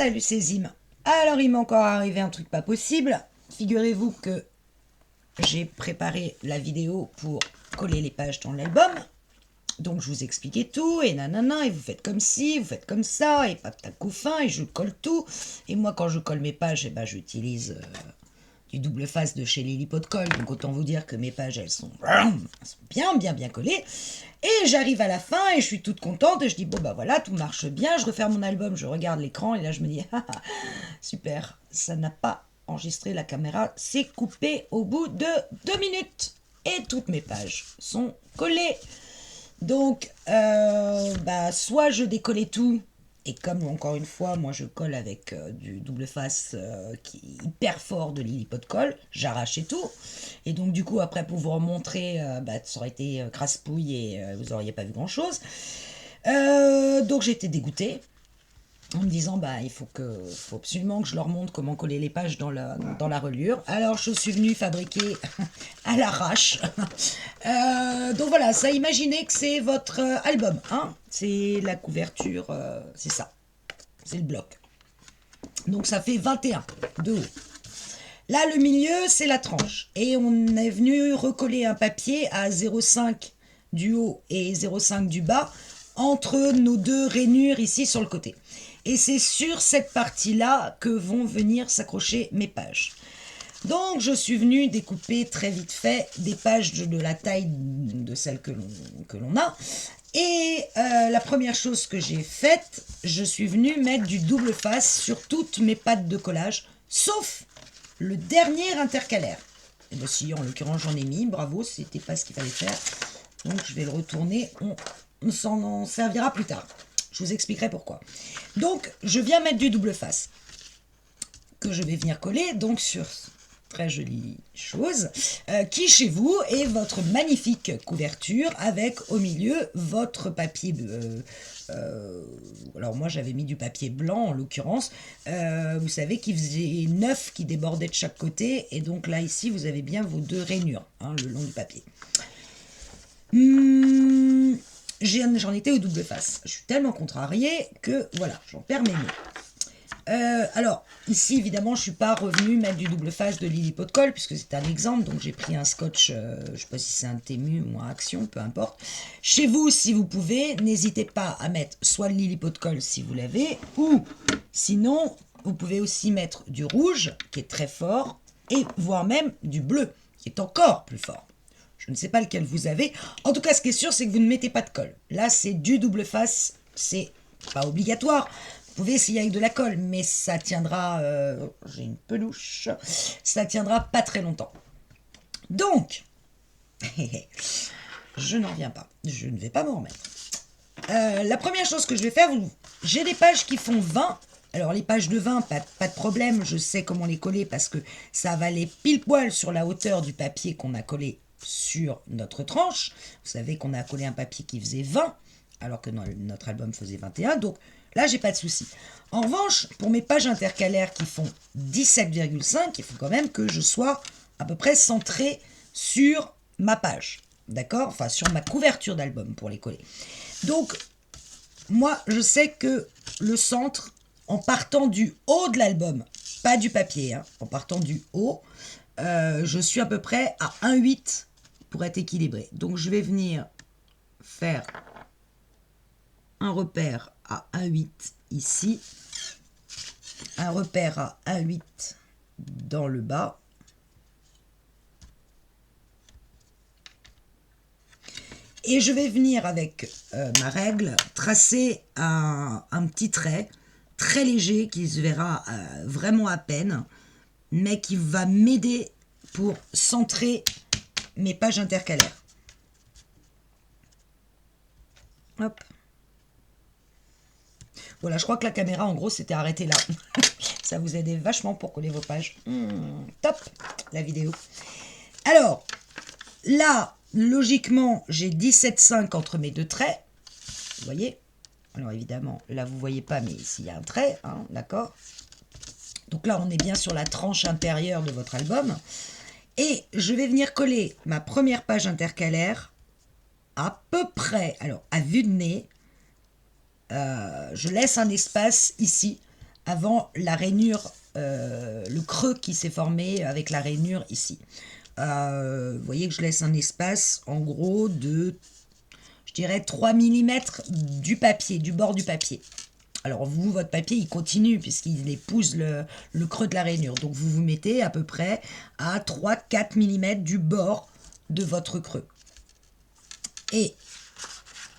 Salut Césime. Alors il m'est encore arrivé un truc pas possible. Figurez-vous que j'ai préparé la vidéo pour coller les pages dans l'album. Donc je vous expliquais tout, et nanana, et vous faites comme ci, vous faites comme ça, et patac couffin, et je colle tout. Et moi quand je colle mes pages, j'utilise du double face de chez Lily Pot de Colle. Donc autant vous dire que mes pages, elles sont bien collées. Et j'arrive à la fin et je suis toute contente et je dis bon bah voilà, tout marche bien, je referme mon album, je regarde l'écran et là je me dis ah, super, ça n'a pas enregistré, la caméra s'est coupée au bout de 2 minutes et toutes mes pages sont collées. Donc soit je décollais tout, et comme encore une fois moi je colle avec du double face qui est hyper fort de Lily Pot de Colle, j'arrachais tout, et donc du coup après pour vous remontrer ça aurait été crasse-pouille et vous auriez pas vu grand chose. Donc j'étais dégoûtée en me disant il faut absolument que je leur montre comment coller les pages dans la reliure. Alors je suis venue fabriquer à l'arrache. Donc voilà, ça, imaginez que c'est votre album, hein. C'est la couverture, c'est ça, c'est le bloc. Donc ça fait 21 de haut. Là le milieu c'est la tranche et on est venu recoller un papier à 0,5 du haut et 0,5 du bas entre nos deux rainures ici sur le côté. Et c'est sur cette partie-là que vont venir s'accrocher mes pages. Donc je suis venue découper très vite fait des pages de la taille de celle que l'on a. Et la première chose que j'ai faite, je suis venue mettre du double face sur toutes mes pattes de collage, sauf le dernier intercalaire. Et bien si, en l'occurrence j'en ai mis, bravo, c'était pas ce qu'il fallait faire. Donc je vais le retourner, on s'en servira plus tard. Je vous expliquerai pourquoi. Donc je viens mettre du double face que je vais venir coller donc sur très jolie chose qui chez vous est votre magnifique couverture avec au milieu votre papier alors moi j'avais mis du papier blanc en l'occurrence, vous savez qui faisait 9 qui débordait de chaque côté, et donc là ici vous avez bien vos deux rainures le long du papier. J'en étais au double face. Je suis tellement contrariée que voilà, j'en perds mes mots. Alors, ici, évidemment, je ne suis pas revenue mettre du double face de Lily Pot de Colle, puisque c'est un exemple, donc j'ai pris un scotch, je ne sais pas si c'est un Temu ou un Action, peu importe. Chez vous, si vous pouvez, n'hésitez pas à mettre soit le Lily Pot de Colle si vous l'avez, ou sinon, vous pouvez aussi mettre du rouge, qui est très fort, et voire même du bleu, qui est encore plus fort. Je ne sais pas lequel vous avez. En tout cas, ce qui est sûr, c'est que vous ne mettez pas de colle. Là, c'est du double face, c'est pas obligatoire. Vous pouvez essayer avec de la colle, mais ça tiendra... j'ai une peluche. Ça tiendra pas très longtemps. Donc, je n'en reviens pas. Je ne vais pas m'en remettre. La première chose que je vais faire, j'ai des pages qui font 20. Alors les pages de 20, pas de problème, je sais comment les coller parce que ça va aller pile poil sur la hauteur du papier qu'on a collé sur notre tranche. Vous savez qu'on a collé un papier qui faisait 20, alors que notre album faisait 21, donc là j'ai pas de souci. En revanche, pour mes pages intercalaires qui font 17,5, il faut quand même que je sois à peu près centré sur ma page, d'accord, enfin sur ma couverture d'album pour les coller. Donc moi je sais que le centre, en partant du haut de l'album, pas du papier, en partant du haut, je suis à peu près à 1,8 pour être équilibré. Donc je vais venir faire un repère à 1,8 ici, un repère à 1,8 dans le bas, et je vais venir avec ma règle tracer un petit trait très léger qui se verra vraiment à peine, mais qui va m'aider pour centrer mes pages intercalaires. Hop. Voilà, je crois que la caméra, en gros, s'était arrêtée là. Ça vous aidait vachement pour coller vos pages. Top, la vidéo. Alors, là, logiquement, j'ai 17,5 entre mes deux traits. Vous voyez? Alors, évidemment, là, vous ne voyez pas, mais ici, il y a un trait, d'accord? Donc là, on est bien sur la tranche intérieure de votre album. Et je vais venir coller ma première page intercalaire à peu près, alors à vue de nez, je laisse un espace ici avant la rainure, le creux qui s'est formé avec la rainure ici. Vous voyez que je laisse un espace en gros de, je dirais 3 mm du papier, du bord du papier. Alors vous, votre papier, il continue puisqu'il épouse le creux de la rainure. Donc vous vous mettez à peu près à 3-4 mm du bord de votre creux. Et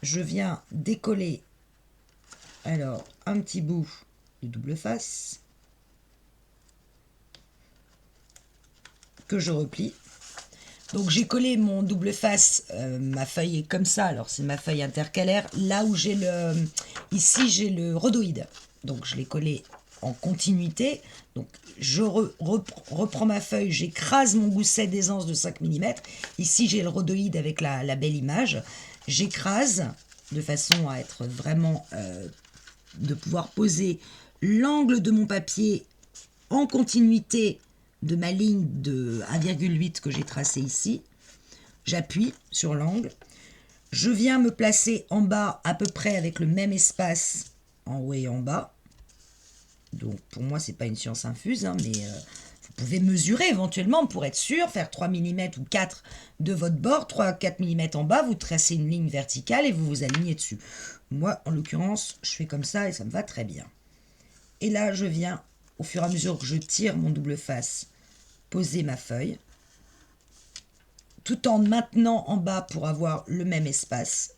je viens décoller alors un petit bout de double face que je replie. Donc j'ai collé mon double face, ma feuille est comme ça, alors c'est ma feuille intercalaire, là où j'ai le, ici j'ai le rhodoïde, donc je l'ai collé en continuité, donc je reprends ma feuille, j'écrase mon gousset d'aisance de 5 mm, ici j'ai le rhodoïde avec la belle image, j'écrase de façon à être vraiment, de pouvoir poser l'angle de mon papier en continuité de ma ligne de 1,8 que j'ai tracée ici. J'appuie sur l'angle. Je viens me placer en bas à peu près avec le même espace en haut et en bas. Donc pour moi, c'est pas une science infuse, hein, mais vous pouvez mesurer éventuellement pour être sûr, faire 3 mm ou 4 de votre bord, 3-4 mm en bas, vous tracez une ligne verticale et vous vous alignez dessus. Moi, en l'occurrence, je fais comme ça et ça me va très bien. Et là, je viens, au fur et à mesure que je tire mon double face, poser ma feuille, tout en maintenant en bas pour avoir le même espace.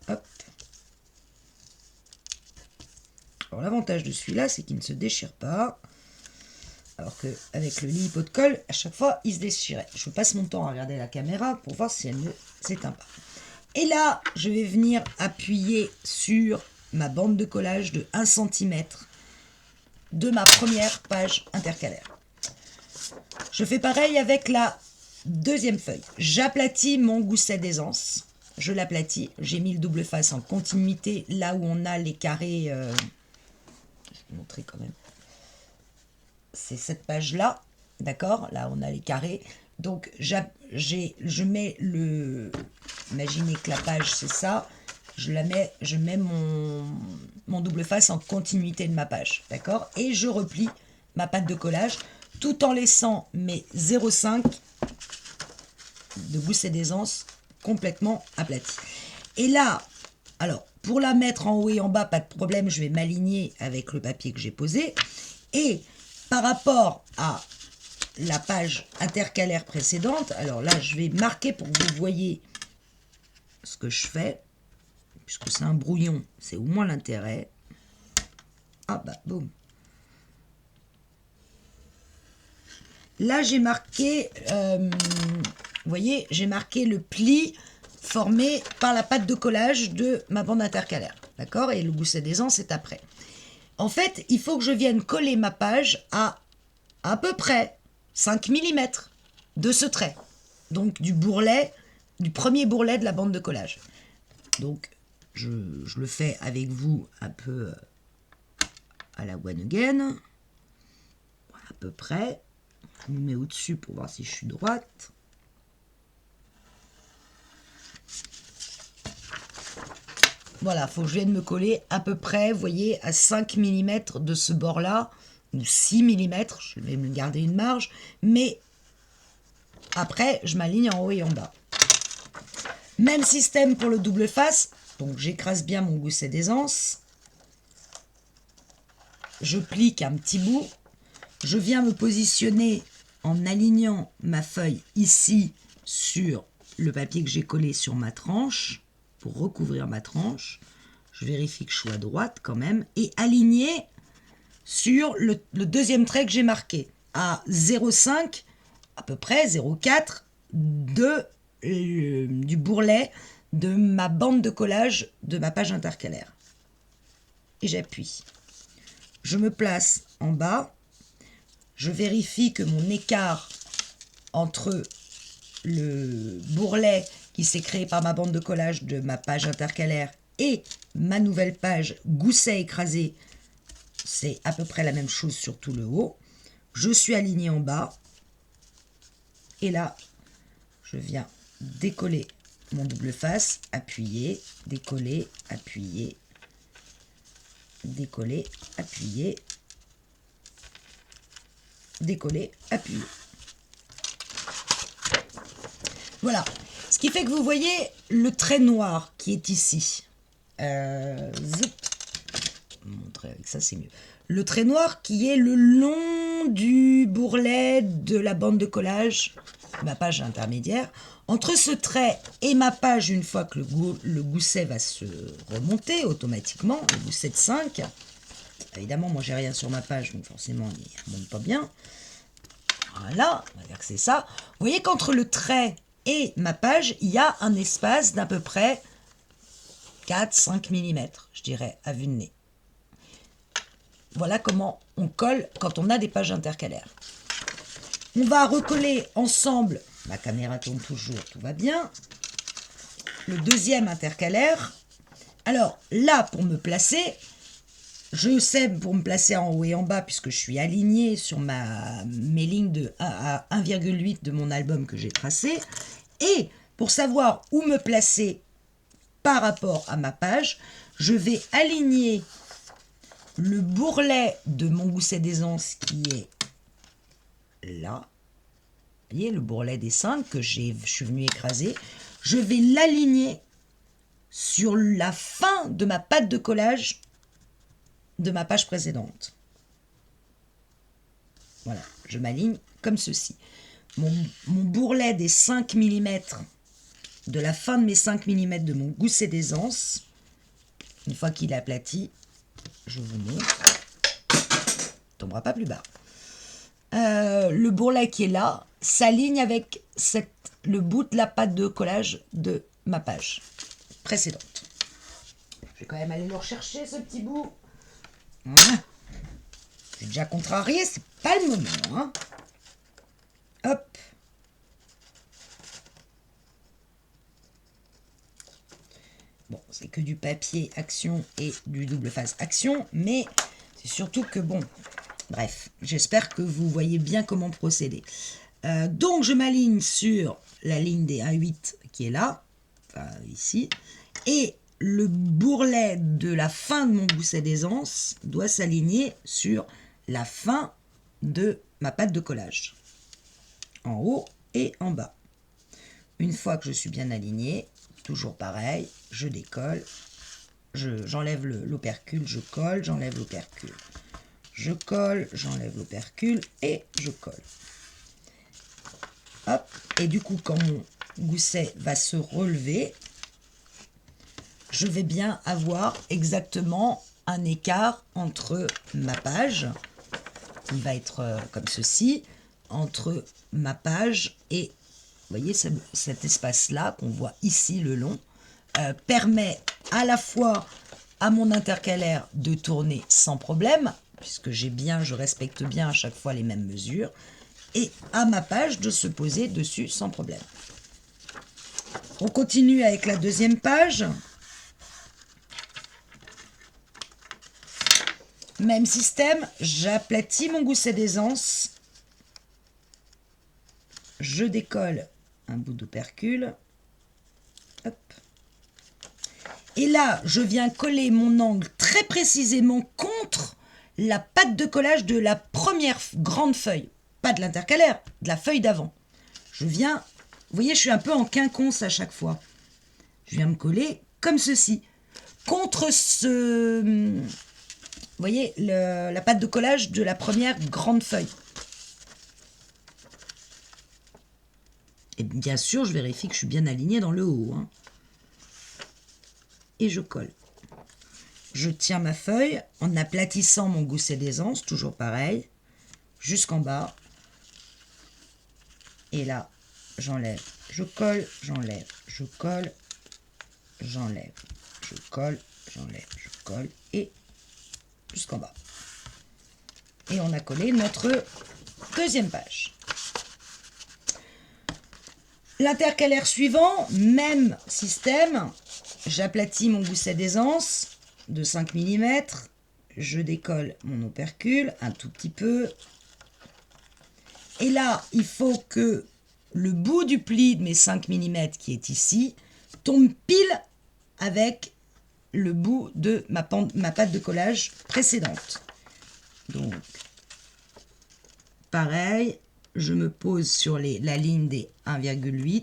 Hop. Alors l'avantage de celui-là, c'est qu'il ne se déchire pas. Alors qu'avec le lipo de colle, à chaque fois, il se déchirait. Je passe mon temps à regarder la caméra pour voir si elle ne s'éteint pas. Et là, je vais venir appuyer sur ma bande de collage de 1 cm de ma première page intercalaire. Je fais pareil avec la deuxième feuille. J'aplatis mon gousset d'aisance. Je l'aplatis. J'ai mis le double face en continuité là où on a les carrés. Je vais vous montrer quand même. C'est cette page-là. D'accord? Là, on a les carrés. Donc, je mets le... Imaginez que la page, c'est ça. Je mets mon double face en continuité de ma page. D'accord? Et je replie ma pâte de collage tout en laissant mes 0,5 de gousset d'aisance complètement aplatis. Et là, alors, pour la mettre en haut et en bas, pas de problème, je vais m'aligner avec le papier que j'ai posé. Et par rapport à la page intercalaire précédente, alors là, je vais marquer pour que vous voyez ce que je fais, puisque c'est un brouillon, c'est au moins l'intérêt. Ah bah, boum. Là, j'ai marqué, vous voyez, j'ai marqué le pli formé par la pâte de collage de ma bande intercalaire. D'accord? Et le gousset d'aisance est après. En fait, il faut que je vienne coller ma page à peu près 5 mm de ce trait. Donc du bourrelet, du premier bourrelet de la bande de collage. Donc, je le fais avec vous un peu à la one again. Voilà, à peu près. Je me mets au-dessus pour voir si je suis droite. Voilà, il faut que je vienne me coller à peu près, vous voyez, à 5 mm de ce bord-là, ou 6 mm, je vais me garder une marge, mais après, je m'aligne en haut et en bas. Même système pour le double face, donc j'écrase bien mon gousset d'aisance, je plique un petit bout, je viens me positionner en alignant ma feuille ici sur le papier que j'ai collé sur ma tranche, pour recouvrir ma tranche. Je vérifie que je suis à droite quand même, et aligner sur le deuxième trait que j'ai marqué, à 0,5, à peu près 0,4 du bourrelet de ma bande de collage de ma page intercalaire. Et j'appuie. Je me place en bas, je vérifie que mon écart entre le bourrelet qui s'est créé par ma bande de collage de ma page intercalaire et ma nouvelle page gousset écrasé, c'est à peu près la même chose sur tout le haut. Je suis alignée en bas et là, je viens décoller mon double face, appuyer, décoller, appuyer. décoller, appuyer, décoller, appuyer. Voilà. Ce qui fait que vous voyez le trait noir qui est ici. Zip. Montrer avec ça, c'est mieux. Le trait noir qui est le long du bourrelet de la bande de collage, ma page intermédiaire. Entre ce trait et ma page, une fois que le gousset va se remonter automatiquement, le gousset de 5, évidemment, moi j'ai rien sur ma page, donc forcément il ne remonte pas bien. Voilà, on va dire que c'est ça. Vous voyez qu'entre le trait et ma page, il y a un espace d'à peu près 4-5 mm, je dirais, à vue de nez. Voilà comment on colle quand on a des pages intercalaires. On va recoller ensemble, ma caméra tourne toujours, tout va bien, le deuxième intercalaire. Alors là, pour me placer, je sais pour me placer en haut et en bas, puisque je suis alignée sur mes lignes de 1 à 1,8 de mon album que j'ai tracé. Et pour savoir où me placer par rapport à ma page, je vais aligner le bourrelet de mon gousset d'aisance qui est là. Vous voyez, le bourrelet des 5 que je suis venu écraser. Je vais l'aligner sur la fin de ma patte de collage de ma page précédente. Voilà, je m'aligne comme ceci. Mon bourrelet des 5 mm, de la fin de mes 5 mm de mon gousset d'aisance, une fois qu'il est aplati, je vous montre, il tombera pas plus bas. Le bourrelet qui est là s'aligne avec le bout de la patte de collage de ma page précédente. Je vais quand même aller le rechercher, ce petit bout. Voilà. J'ai déjà contrarié, c'est pas le moment. Hein. Hop. Bon, c'est que du papier action et du double face action, mais c'est surtout que bon, bref, j'espère que vous voyez bien comment procéder. Donc je m'aligne sur la ligne des 1,8 qui est là, enfin, ici, et le bourrelet de la fin de mon gousset d'aisance doit s'aligner sur la fin de ma patte de collage, en haut et en bas. Une fois que je suis bien aligné, toujours pareil, je décolle, j'enlève l'opercule, je colle, j'enlève l'opercule, je colle, j'enlève l'opercule et je colle. Hop, et du coup, quand mon gousset va se relever, je vais bien avoir exactement un écart entre ma page, qui va être comme ceci, entre ma page et, vous voyez, cet espace-là qu'on voit ici le long, permet à la fois à mon intercalaire de tourner sans problème, puisque je respecte bien à chaque fois les mêmes mesures, et à ma page de se poser dessus sans problème. On continue avec la deuxième page. Même système, j'aplatis mon gousset d'aisance, je décolle un bout d'opercule, hop. Et là, je viens coller mon angle très précisément contre la patte de collage de la première grande feuille, pas de l'intercalaire, de la feuille d'avant. Je viens, vous voyez, je suis un peu en quinconce à chaque fois. Je viens me coller comme ceci, contre ce... Vous voyez, la patte de collage de la première grande feuille. Et bien sûr, je vérifie que je suis bien aligné dans le haut. Hein. Et je colle. Je tiens ma feuille en aplatissant mon gousset d'aisance, toujours pareil, jusqu'en bas. Et là, j'enlève, je colle, j'enlève, je colle, j'enlève, je colle, j'enlève, je colle, et jusqu'en bas. Et on a collé notre deuxième page. L'intercalaire suivant, même système, j'aplatis mon gousset d'aisance de 5 mm, je décolle mon opercule un tout petit peu. Et là, il faut que le bout du pli de mes 5 mm qui est ici tombe pile avec le bout de ma pâte de collage précédente. Donc, pareil, je me pose sur la ligne des 1,8.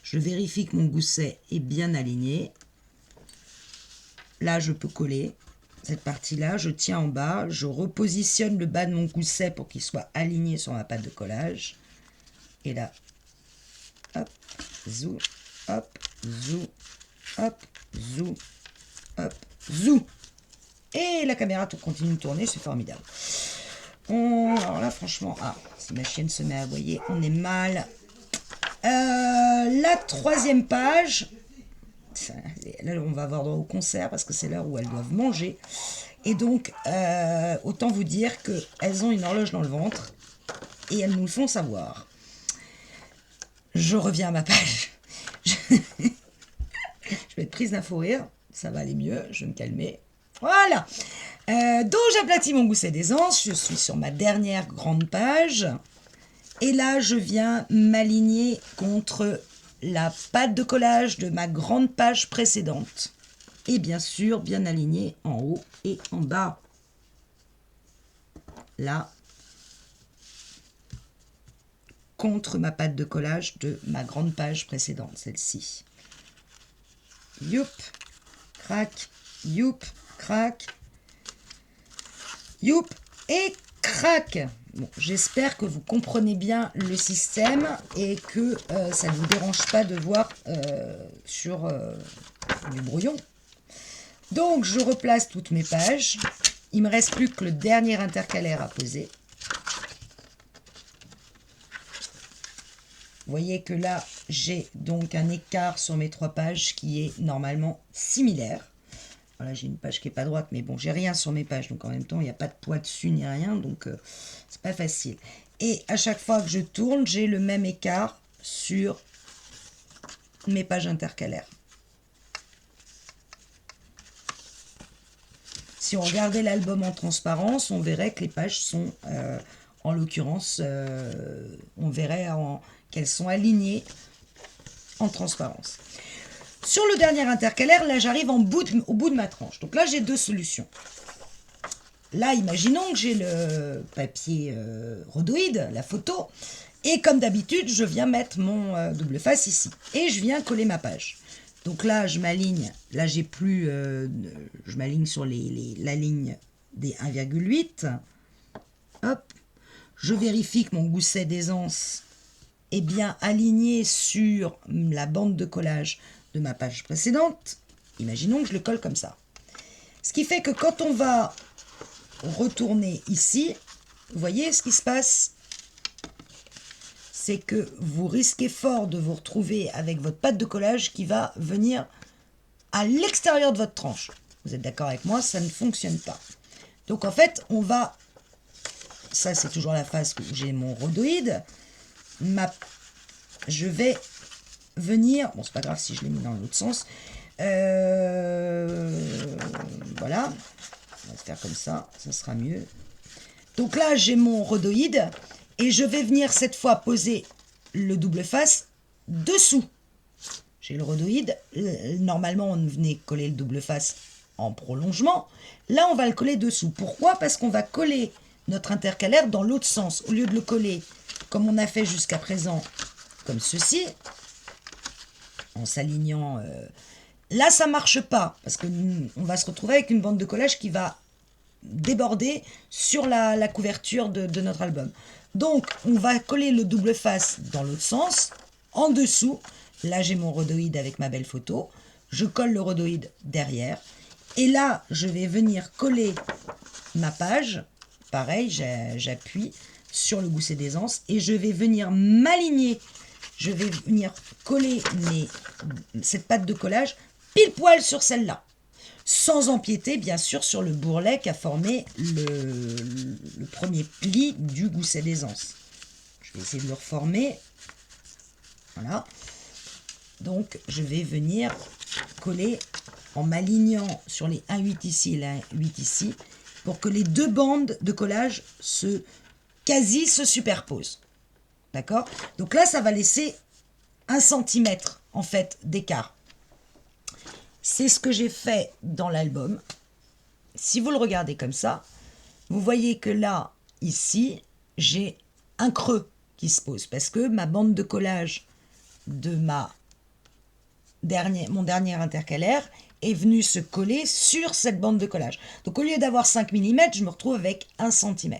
Je vérifie que mon gousset est bien aligné. Là, je peux coller cette partie-là. Je tiens en bas. Je repositionne le bas de mon gousset pour qu'il soit aligné sur ma pâte de collage. Et là, hop, zou, hop, zou, hop, zou, hop, zou. Et la caméra continue de tourner, c'est formidable. Alors là, franchement, si ma chienne se met à aboyer, on est mal. La troisième page, là, on va avoir droit au concert parce que c'est l'heure où elles doivent manger. Et donc, autant vous dire qu'elles ont une horloge dans le ventre et elles nous le font savoir. Je reviens à ma page. Je vais être prise d'un fou rire. Ça va aller mieux. Je vais me calmer. Voilà. Donc, j'aplatis mon gousset d'aisance. Je suis sur ma dernière grande page. Et là, je viens m'aligner contre la pâte de collage de ma grande page précédente. Et bien sûr, bien aligné en haut et en bas. Là, contre ma pâte de collage de ma grande page précédente, celle-ci. Youp, crac, youp, crac, youp et crac. Bon, j'espère que vous comprenez bien le système et que ça ne vous dérange pas de voir sur du brouillon. Donc, je replace toutes mes pages. Il me reste plus que le dernier intercalaire à poser. Vous voyez que là, j'ai donc un écart sur mes 3 pages qui est normalement similaire. Voilà, j'ai une page qui n'est pas droite, mais bon, j'ai rien sur mes pages, donc en même temps, il n'y a pas de poids dessus ni rien, donc c'est pas facile. Et à chaque fois que je tourne, j'ai le même écart sur mes pages intercalaires. Si on regardait l'album en transparence, on verrait que les pages sont, en l'occurrence, on verrait qu'elles sont alignées en transparence. Sur le dernier intercalaire, là, j'arrive au bout de ma tranche. Donc là, j'ai 2 solutions. Là, imaginons que j'ai le papier rhodoïde, la photo, et comme d'habitude, je viens mettre mon double face ici. Et je viens coller ma page. Donc là, je m'aligne. Là, j'ai plus... je m'aligne sur la ligne des 1,8. Hop. Je vérifie que mon gousset d'aisance est bien aligné sur la bande de collage de ma page précédente. Imaginons que je le colle comme ça. Ce qui fait que quand on va retourner ici, vous voyez ce qui se passe, c'est que vous risquez fort de vous retrouver avec votre pâte de collage qui va venir à l'extérieur de votre tranche. Vous êtes d'accord avec moi, ça ne fonctionne pas. Donc en fait, on va... Ça, c'est toujours la phase où j'ai mon rhodoïde. Je vais venir... Bon, c'est pas grave si je l'ai mis dans l'autre sens. Voilà. On va se faire comme ça, ça sera mieux. Donc là, j'ai mon rhodoïde. Et je vais venir cette fois poser le double face dessous. J'ai le rhodoïde. Normalement, on venait coller le double face en prolongement. Là, on va le coller dessous. Pourquoi? Parce qu'on va coller notre intercalaire dans l'autre sens. Au lieu de le coller comme on a fait jusqu'à présent, comme ceci, en s'alignant... Là, ça ne marche pas, parce qu'on va se retrouver avec une bande de collage qui va déborder sur la couverture de notre album. Donc, on va coller le double face dans l'autre sens, en dessous. Là, j'ai mon rhodoïde avec ma belle photo. Je colle le rhodoïde derrière. Et là, je vais venir coller ma page. Pareil, j'appuie sur le gousset d'aisance et je vais venir m'aligner. Je vais venir coller cette pâte de collage pile poil sur celle-là. Sans empiéter, bien sûr, sur le bourrelet qu'a formé le premier pli du gousset d'aisance. Je vais essayer de le reformer. Voilà. Donc, je vais venir coller en m'alignant sur les 1,8 ici et les 1,8 ici pour que les 2 bandes de collage se superposent. D'accord? Donc là, ça va laisser 1 cm, en fait, d'écart. C'est ce que j'ai fait dans l'album. Si vous le regardez comme ça, vous voyez que là, ici, j'ai un creux qui se pose parce que ma bande de collage de mon dernier intercalaire est venue se coller sur cette bande de collage. Donc au lieu d'avoir 5 mm, je me retrouve avec 1 cm.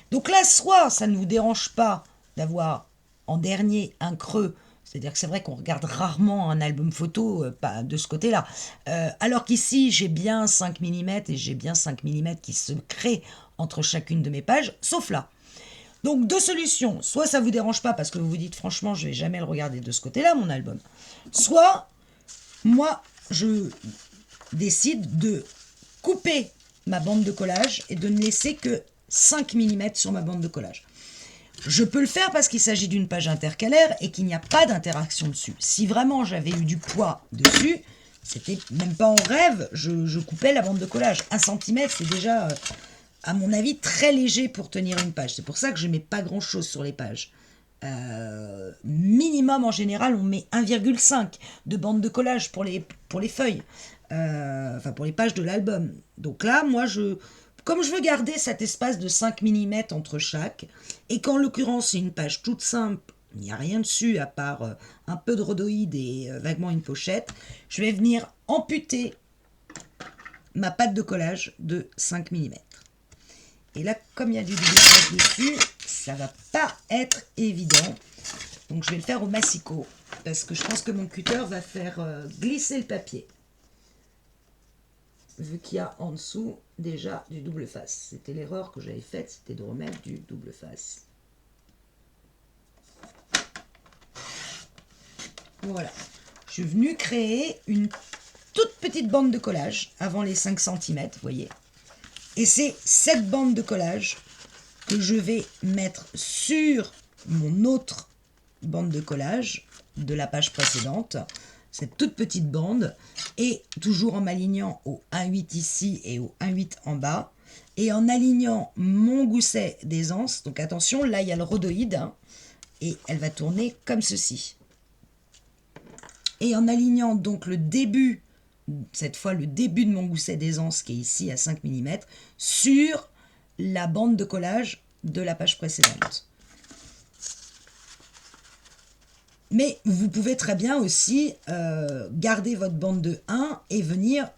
Donc là, soit ça ne vous dérange pas d'avoir en dernier un creux, c'est-à-dire que c'est vrai qu'on regarde rarement un album photo pas de ce côté-là, alors qu'ici j'ai bien 5 mm et j'ai bien 5 mm qui se créent entre chacune de mes pages, sauf là. Donc deux solutions, soit ça vous dérange pas parce que vous vous dites franchement je vais jamais le regarder de ce côté-là mon album, soit moi je décide de couper ma bande de collage et de ne laisser que 5 mm sur ma bande de collage. Je peux le faire parce qu'il s'agit d'une page intercalaire et qu'il n'y a pas d'interaction dessus. Si vraiment j'avais eu du poids dessus, c'était même pas en rêve, je coupais la bande de collage. 1 cm, c'est déjà, à mon avis, très léger pour tenir une page. C'est pour ça que je ne mets pas grand-chose sur les pages. Minimum, en général, on met 1,5 de bande de collage pour les feuilles. Enfin, pour les pages de l'album. Donc là, moi, comme je veux garder cet espace de 5 mm entre chaque, et qu'en l'occurrence c'est une page toute simple, il n'y a rien dessus à part un peu de rhodoïde et vaguement une pochette, je vais venir amputer ma pâte de collage de 5 mm. Et là, comme il y a du doublage dessus, ça va pas être évident. Donc je vais le faire au massicot, parce que je pense que mon cutter va faire glisser le papier. Vu qu'il y a en dessous déjà du double face. C'était l'erreur que j'avais faite, c'était de remettre du double face. Voilà. Je suis venue créer une toute petite bande de collage avant les 5 cm, vous voyez. Et c'est cette bande de collage que je vais mettre sur mon autre bande de collage de la page précédente. Cette toute petite bande, et toujours en m'alignant au 1,8 ici et au 1,8 en bas, et en alignant mon gousset d'aisance. Donc attention, là il y a le rhodoïde, hein, et elle va tourner comme ceci. Et en alignant donc le début, cette fois le début de mon gousset d'aisance qui est ici à 5 mm, sur la bande de collage de la page précédente. Mais vous pouvez très bien aussi garder votre bande de 1 et venir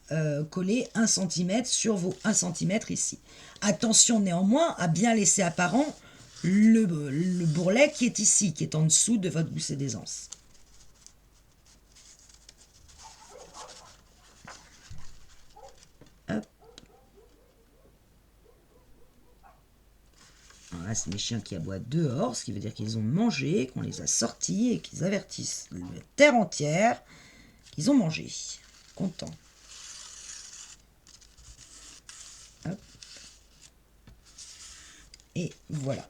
coller 1 cm sur vos 1 cm ici. Attention néanmoins à bien laisser apparent le bourrelet qui est ici, qui est en dessous de votre gousset d'aisance. Hop. Voilà, c'est mes chiens qui aboient dehors, ce qui veut dire qu'ils ont mangé, qu'on les a sortis et qu'ils avertissent la terre entière qu'ils ont mangé. Content. Hop. Et voilà.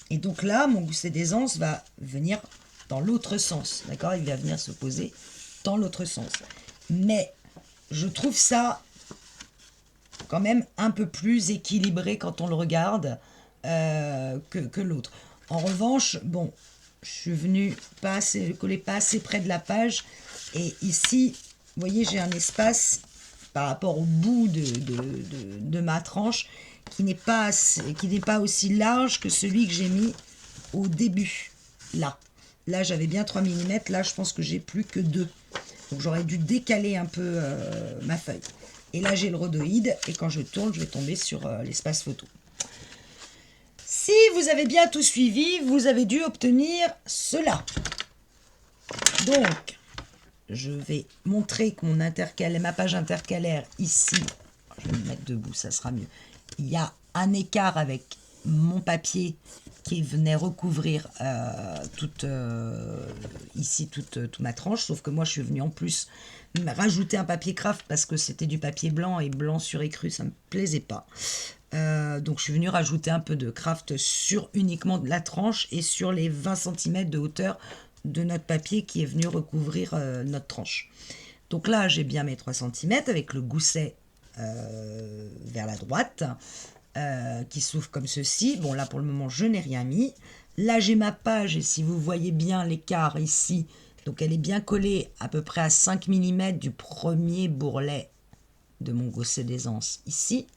Et donc là, mon gousset d'aisance va venir dans l'autre sens. D'accord? Il va venir se poser dans l'autre sens. Mais je trouve ça quand même un peu plus équilibré quand on le regarde que l'autre. En revanche, bon, je suis venue coller pas assez près de la page, et ici, vous voyez, j'ai un espace par rapport au bout de ma tranche qui n'est pas aussi large que celui que j'ai mis au début, là. Là, j'avais bien 3 mm, là, je pense que j'ai plus que 2. Donc, j'aurais dû décaler un peu ma feuille. Et là, j'ai le rhodoïde, et quand je tourne, je vais tomber sur l'espace photo. Si vous avez bien tout suivi, vous avez dû obtenir cela. Donc, je vais montrer que ma page intercalaire ici, je vais me mettre debout, ça sera mieux. Il y a un écart avec mon papier qui venait recouvrir ici toute ma tranche, sauf que moi je suis venue en plus rajouter un papier craft parce que c'était du papier blanc, et blanc sur écru ça me plaisait pas. Donc je suis venue rajouter un peu de craft sur uniquement de la tranche et sur les 20 cm de hauteur de notre papier qui est venu recouvrir notre tranche. Donc là j'ai bien mes 3 cm avec le gousset vers la droite qui s'ouvre comme ceci. Bon là pour le moment je n'ai rien mis. Là j'ai ma page, et si vous voyez bien l'écart ici Donc elle est bien collée à peu près à 5 mm du premier bourrelet de mon gousset d'aisance ici.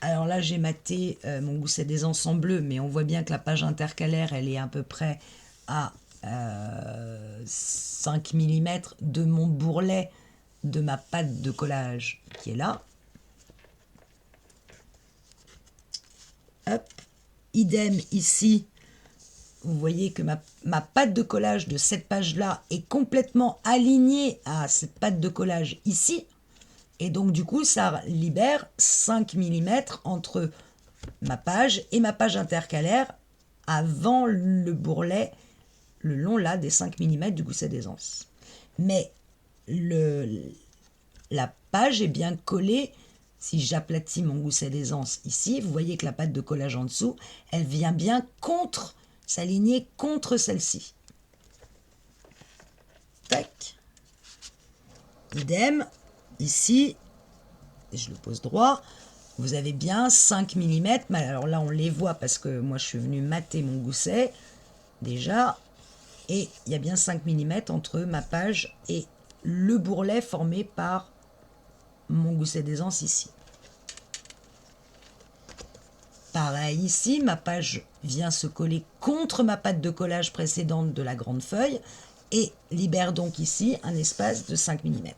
Alors là, j'ai maté mon gousset d'aisance en bleu, mais on voit bien que la page intercalaire, elle est à peu près à 5 mm de mon bourrelet de ma pâte de collage qui est là. Hop. Idem ici, vous voyez que ma pâte de collage de cette page-là est complètement alignée à cette pâte de collage ici. Et donc, du coup, ça libère 5 mm entre ma page et ma page intercalaire avant le bourrelet, le long là des 5 mm du gousset d'aisance. Mais la page est bien collée. Si j'aplatis mon gousset d'aisance ici, vous voyez que la pâte de collage en dessous, elle vient bien s'aligner contre celle-ci. Tac. Idem. Ici, et je le pose droit, vous avez bien 5 mm. Alors là, on les voit parce que moi, je suis venu mater mon gousset déjà. Et il y a bien 5 mm entre ma page et le bourrelet formé par mon gousset d'aisance ici. Pareil ici, ma page vient se coller contre ma pâte de collage précédente de la grande feuille et libère donc ici un espace de 5 mm.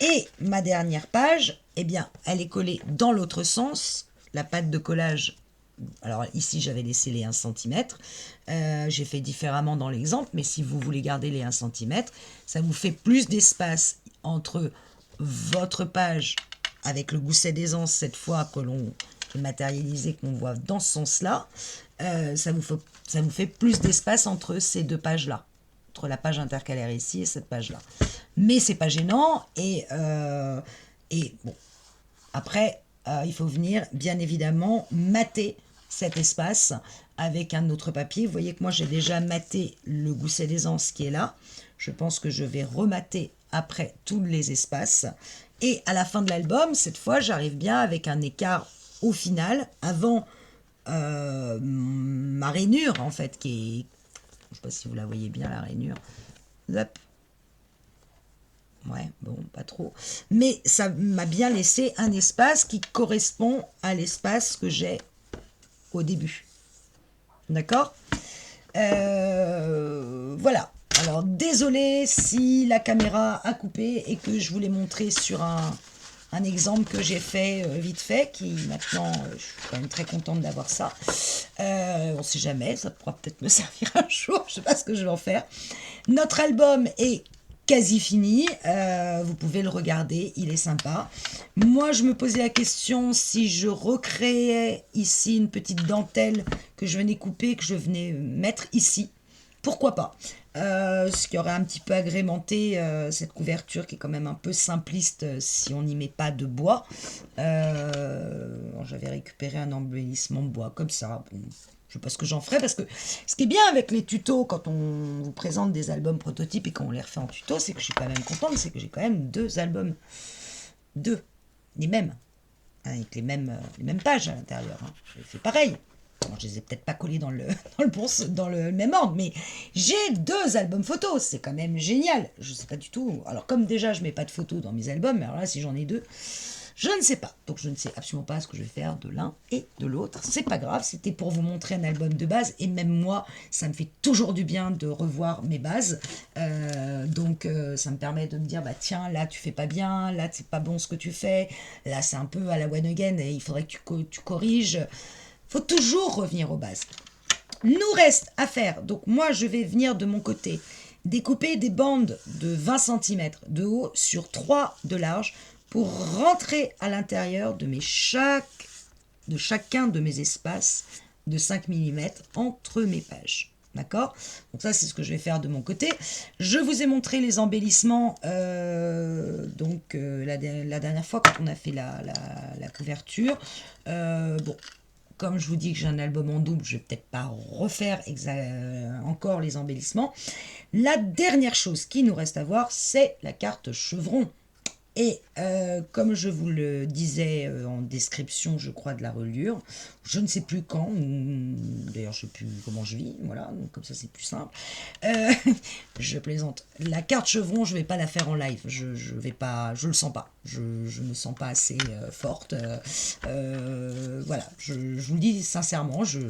Et ma dernière page, eh bien, elle est collée dans l'autre sens. La pâte de collage, alors ici j'avais laissé les 1 cm. J'ai fait différemment dans l'exemple, mais si vous voulez garder les 1 cm, ça vous fait plus d'espace entre votre page avec le gousset d'aisance cette fois que l'on est matérialisé, qu'on voit dans ce sens-là. Ça vous fait plus d'espace entre ces deux pages-là, entre la page intercalaire ici et cette page-là. Mais c'est pas gênant et bon, après il faut venir bien évidemment mater cet espace avec un autre papier. Vous voyez que moi j'ai déjà maté le gousset d'aisance qui est là. Je pense que je vais remater après tous les espaces et à la fin de l'album, cette fois j'arrive bien avec un écart au final avant ma rainure en fait qui est, je sais pas si vous la voyez bien la rainure. Hop. Ouais, bon, pas trop. Mais ça m'a bien laissé un espace qui correspond à l'espace que j'ai au début. D'accord ? Voilà. Alors, désolé si la caméra a coupé et que je vous l'ai montré sur un exemple que j'ai fait vite fait, qui maintenant, je suis quand même très contente d'avoir ça. On ne sait jamais, ça pourra peut-être me servir un jour, je ne sais pas ce que je vais en faire. Notre album est quasi fini, vous pouvez le regarder, il est sympa. Moi je me posais la question si je recréais ici une petite dentelle que je venais couper, que je venais mettre ici, pourquoi pas, ce qui aurait un petit peu agrémenté cette couverture qui est quand même un peu simpliste si on n'y met pas de bois. J'avais récupéré un embellissement de bois comme ça, bon. Je ne sais pas ce que j'en ferai parce que ce qui est bien avec les tutos quand on vous présente des albums prototypes et qu'on les refait en tuto, c'est que je suis quand même contente, c'est que j'ai quand même 2 albums, les mêmes, avec les mêmes pages à l'intérieur. Hein. J'ai fait pareil. Bon, je les ai peut-être pas collés dans le même ordre, mais j'ai 2 albums photos, c'est quand même génial. Je ne sais pas du tout. Alors comme déjà je mets pas de photos dans mes albums, mais alors là si j'en ai 2. Je ne sais pas, donc je ne sais absolument pas ce que je vais faire de l'un et de l'autre. C'est pas grave, c'était pour vous montrer un album de base et même moi, ça me fait toujours du bien de revoir mes bases. Donc ça me permet de me dire, bah tiens, là tu fais pas bien, là c'est pas bon ce que tu fais, là c'est un peu à la one again et il faudrait que tu corriges. Faut toujours revenir aux bases. Nous reste à faire, donc moi je vais venir de mon côté découper des bandes de 20 cm de haut sur 3 de large pour rentrer à l'intérieur de chacun de mes espaces de 5 mm entre mes pages. D'accord ? Donc ça, c'est ce que je vais faire de mon côté. Je vous ai montré les embellissements la dernière fois quand on a fait la couverture. Bon, comme je vous dis que j'ai un album en double, je ne vais peut-être pas refaire encore les embellissements. La dernière chose qui nous reste à voir, c'est la carte chevron. Et comme je vous le disais en description, je crois, de la reliure, je ne sais plus quand, d'ailleurs je ne sais plus comment je vis, voilà, donc comme ça c'est plus simple. Euh, je plaisante. La carte chevron, je vais pas la faire en live, je vais pas, je le sens pas, je me sens pas assez forte. Voilà, je vous le dis sincèrement, je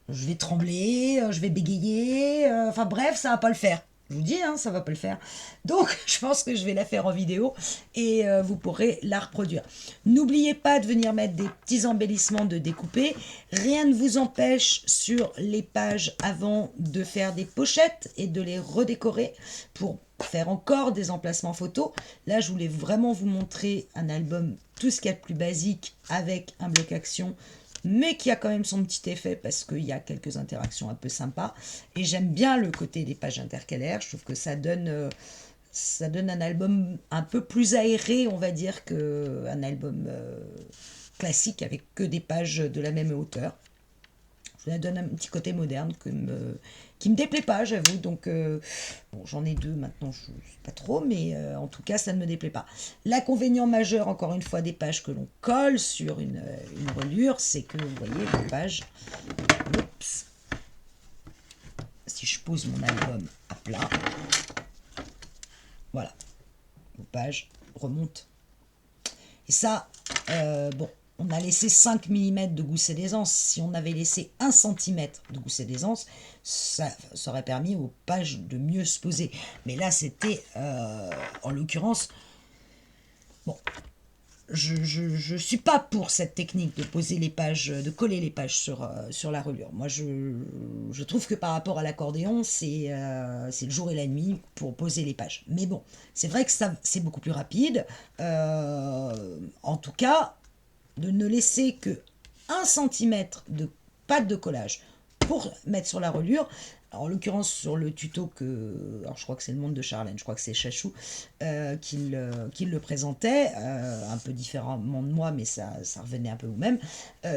vais trembler, je vais bégayer, enfin bref, ça va pas le faire. Je vous dis, hein, ça va pas le faire. Donc, je pense que je vais la faire en vidéo et vous pourrez la reproduire. N'oubliez pas de venir mettre des petits embellissements de découper. Rien ne vous empêche sur les pages avant de faire des pochettes et de les redécorer pour faire encore des emplacements photos. Là, je voulais vraiment vous montrer un album, tout ce qu'il y a de plus basique avec un bloc action, mais qui a quand même son petit effet parce qu'il y a quelques interactions un peu sympas. Et j'aime bien le côté des pages intercalaires. Je trouve que ça donne un album un peu plus aéré, on va dire, qu'un album classique avec que des pages de la même hauteur. Ça donne un petit côté moderne qui me déplaît pas, j'avoue. Donc, bon, j'en ai deux maintenant, je sais pas trop, mais en tout cas, ça ne me déplaît pas. L'inconvénient majeur, encore une fois, des pages que l'on colle sur une reliure, c'est que, vous voyez, les pages... Oups. Si je pose mon album à plat, voilà, vos pages remontent. Et ça, bon, on a laissé 5 mm de gousset d'aisance. Si on avait laissé 1 cm de gousset d'aisance, ça aurait permis aux pages de mieux se poser. Mais là, c'était, en l'occurrence, bon, je suis pas pour cette technique de poser les pages, de coller les pages sur la reliure. Moi, je trouve que par rapport à l'accordéon, c'est le jour et la nuit pour poser les pages. Mais bon, c'est vrai que ça, c'est beaucoup plus rapide. En tout cas, de ne laisser que 1 cm de pâte de collage pour mettre sur la reliure. Alors, en l'occurrence, sur le tuto alors je crois que c'est le monde de Charlène, je crois que c'est Chachou qui le présentait, un peu différemment de moi, mais ça revenait un peu au même.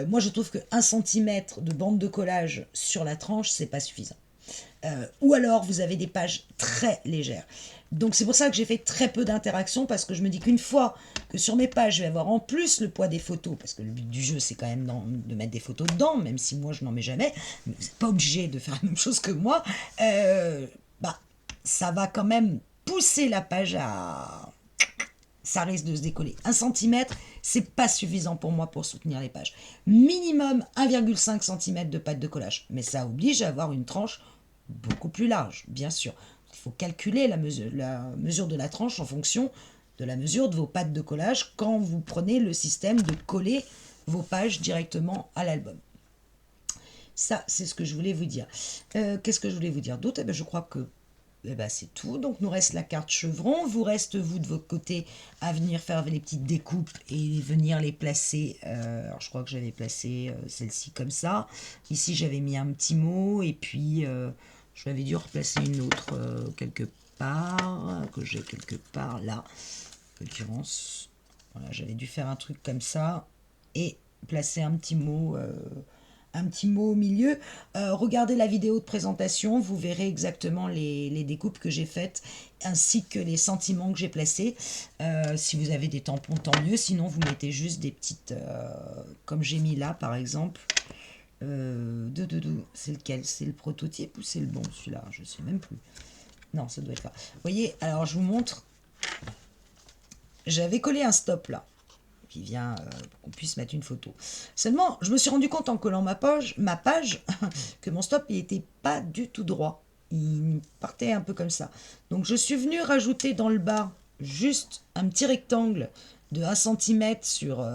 Moi, je trouve que 1 cm de bande de collage sur la tranche, c'est pas suffisant. Ou alors vous avez des pages très légères. Donc c'est pour ça que j'ai fait très peu d'interactions, parce que je me dis qu'une fois que sur mes pages je vais avoir en plus le poids des photos, parce que le but du jeu c'est quand même de mettre des photos dedans, même si moi je n'en mets jamais, mais vous n'êtes pas obligé de faire la même chose que moi, bah ça va quand même pousser la page à... Ça risque de se décoller. 1 cm, c'est pas suffisant pour moi pour soutenir les pages. Minimum 1,5 cm de pâte de collage. Mais ça oblige à avoir une tranche beaucoup plus large, bien sûr. Il faut calculer la mesure de la tranche en fonction de la mesure de vos pattes de collage quand vous prenez le système de coller vos pages directement à l'album. Ça, c'est ce que je voulais vous dire. Qu'est-ce que je voulais vous dire d'autre? Je crois que c'est tout. Donc, nous reste la carte chevron. Vous reste, vous, de votre côté, à venir faire les petites découpes et venir les placer. Alors, je crois que j'avais placé celle-ci comme ça. Ici, j'avais mis un petit mot. Et puis, je m'avais dû replacer une autre quelque part, que j'ai quelque part là. En l'occurrence, voilà, j'avais dû faire un truc comme ça. Et placer un petit mot... au milieu. Regardez la vidéo de présentation, vous verrez exactement les découpes que j'ai faites, ainsi que les sentiments que j'ai placés. Si vous avez des tampons, tant mieux. Sinon, vous mettez juste des petites... comme j'ai mis là, par exemple. C'est lequel? C'est le prototype ou c'est le bon, celui-là? Je ne sais même plus. Non, ça doit être là. Vous voyez, alors je vous montre. J'avais collé un stop là, qui vient pour qu'on puisse mettre une photo. Seulement, je me suis rendu compte en collant ma page que mon stop il était pas du tout droit. Il partait un peu comme ça. Donc je suis venue rajouter dans le bas juste un petit rectangle de 1 cm sur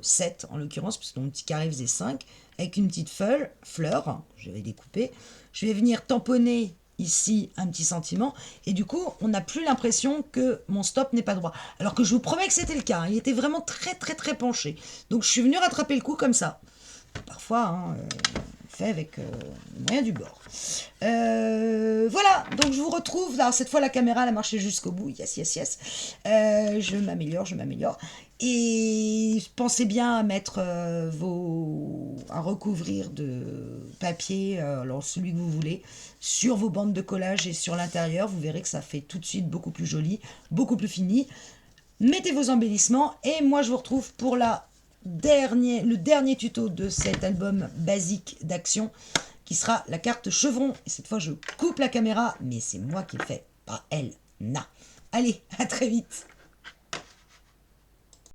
7 en l'occurrence, puisque mon petit carré faisait 5, avec une petite fleur, j'avais découpé. Je vais venir tamponner ici un petit sentiment, et du coup on n'a plus l'impression que mon stop n'est pas droit, alors que je vous promets que c'était le cas, hein. Il était vraiment très très très penché, donc je suis venue rattraper le coup comme ça, parfois hein, fait avec les moyens du bord. Voilà, donc je vous retrouve là, cette fois la caméra elle a marché jusqu'au bout, yes yes yes. Je m'améliore, et pensez bien à mettre à recouvrir de papier, alors celui que vous voulez, sur vos bandes de collage et sur l'intérieur. Vous verrez que ça fait tout de suite beaucoup plus joli, beaucoup plus fini. mettez vos embellissements et moi je vous retrouve pour le dernier tuto de cet album basique d'action qui sera la carte chevron. Et cette fois je coupe la caméra, mais c'est moi qui le fais, pas elle. Na. Allez, à très vite.